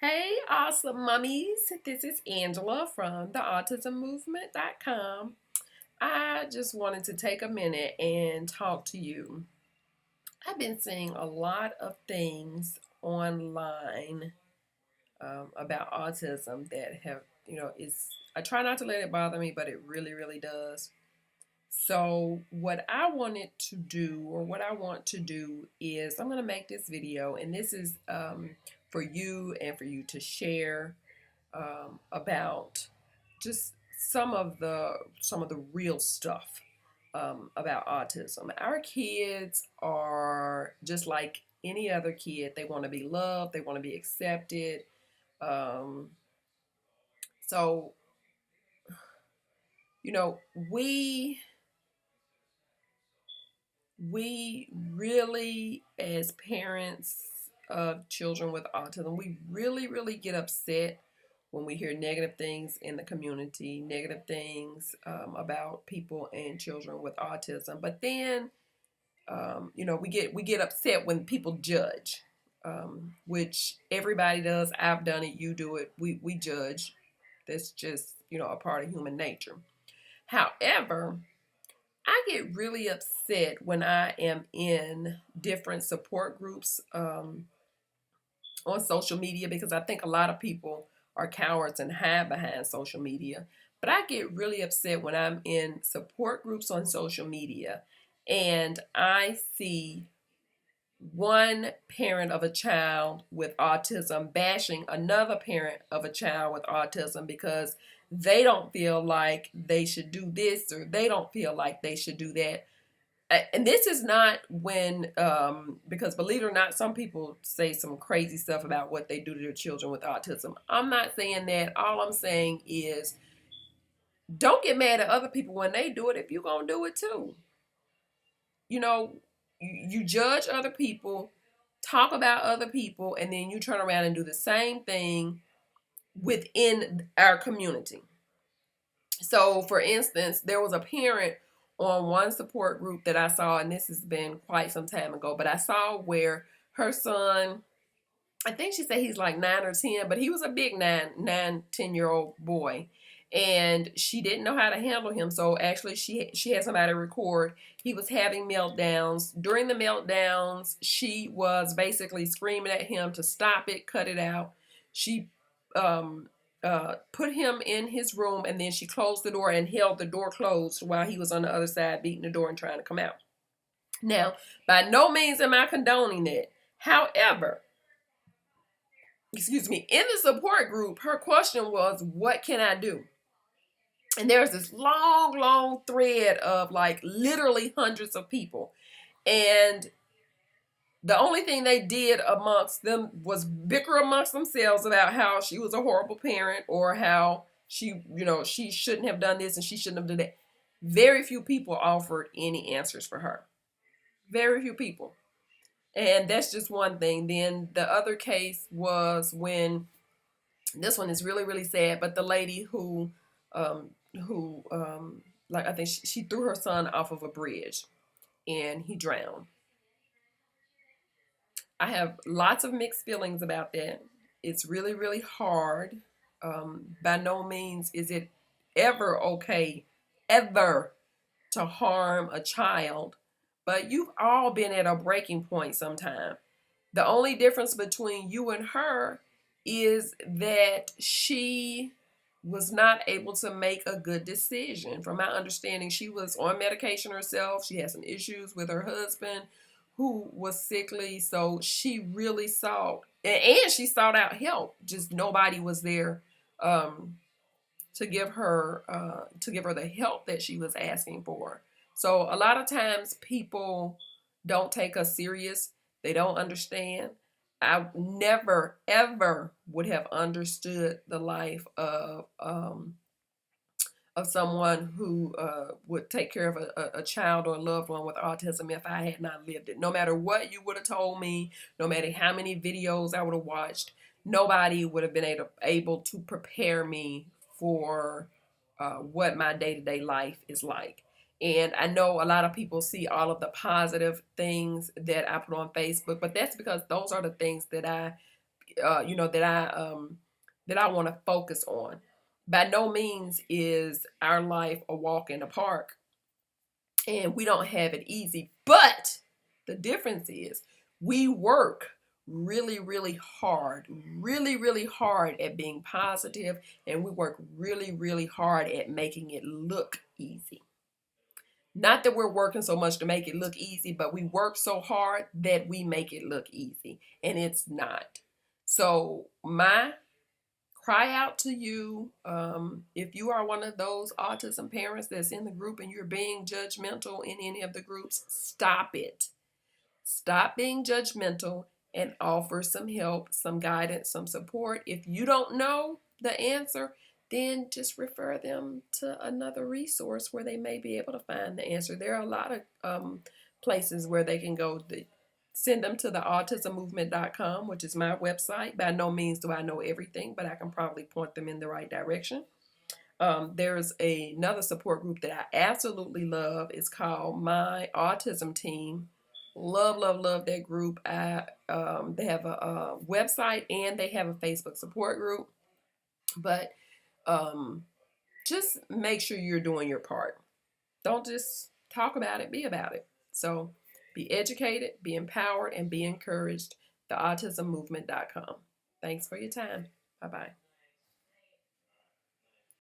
Hey, awesome mummies. This is Angela from the autismmovement.com. I just wanted to take a minute and talk to you. I've been seeing a lot of things online about autism that have, I try not to let it bother me, but it really, really does. So, what I wanted to do, or what I want to do, is I'm going to make this video, and this is for you and for you to share about just some of the real stuff about autism. Our kids are just like any other kid. They want to be loved. They want to be accepted. Um, so you know, we we really, as parents of children with autism, we really, really get upset when we hear negative things in the community, negative things about people and children with autism. But then, we get upset when people judge, which everybody does. I've done it. You do it. We judge. That's just a part of human nature. However, I get really upset when I am in different support groups on social media because I think a lot of people are cowards and hide behind social media. But I get really upset when I'm in support groups on social media and I see one parent of a child with autism bashing another parent of a child with autism because they don't feel like they should do this or they don't feel like they should do that. And this is not because believe it or not, some people say some crazy stuff about what they do to their children with autism. I'm not saying that. All I'm saying is don't get mad at other people when they do it if you're going to do it too. You know, you judge other people, talk about other people, and then you turn around and do the same thing within our community. So, for instance, there was a parent on one support group that I saw, and this has been quite some time ago, but I saw where her son, I think she said he's like 9 or 10, but he was a big 10-year-old boy. And she didn't know how to handle him. So actually she had somebody record. He was having meltdowns. During the meltdowns, she was basically screaming at him to stop it, cut it out. She put him in his room, and then she closed the door and held the door closed while he was on the other side beating the door and trying to come out. Now, by no means am I condoning that. However, excuse me, in the support group, her question was, what can I do? And there's this long, long thread of like literally hundreds of people. And the only thing they did amongst them was bicker amongst themselves about how she was a horrible parent or how she shouldn't have done this and she shouldn't have done that. Very few people offered any answers for her. Very few people. And that's just one thing. Then the other case was when, this one is really, really sad, but the lady like I think she threw her son off of a bridge and he drowned. I have lots of mixed feelings about that. It's really, really hard. By no means is it ever okay, ever, to harm a child, but you've all been at a breaking point sometime. The only difference between you and her is that she was not able to make a good decision. From my understanding, she was on medication herself. She had some issues with her husband who was sickly. So she really sought, and she sought out help. Just nobody was there to give her the help that she was asking for. So a lot of times people don't take us serious. They don't understand. I never ever would have understood the life of someone who would take care of a child or a loved one with autism if I had not lived it. No matter what you would have told me, no matter how many videos I would have watched, nobody would have been able to prepare me for what my day-to-day life is like. And I know a lot of people see all of the positive things that I put on Facebook, but that's because those are the things that I that I want to focus on. By no means is our life a walk in the park, and we don't have it easy. But the difference is we work really, really hard at being positive, and we work really, really hard at making it look easy. Not that we're working so much to make it look easy, but we work so hard that we make it look easy, and it's not. So my cry out to you, if you are one of those autism parents that's in the group and you're being judgmental in any of the groups, stop it. Stop being judgmental and offer some help, some guidance, some support. If you don't know the answer, then just refer them to another resource where they may be able to find the answer. There are a lot of places where they can go. Send them to the autismmovement.com, which is my website. By no means do I know everything, but I can probably point them in the right direction. There's another support group that I absolutely love. It's called My Autism Team. Love, love, love that group. They have a website and they have a Facebook support group. But just make sure you're doing your part. Don't just talk about it, be about it. So be educated, be empowered, and be encouraged. TheAutismMovement.com. Thanks for your time. Bye-bye.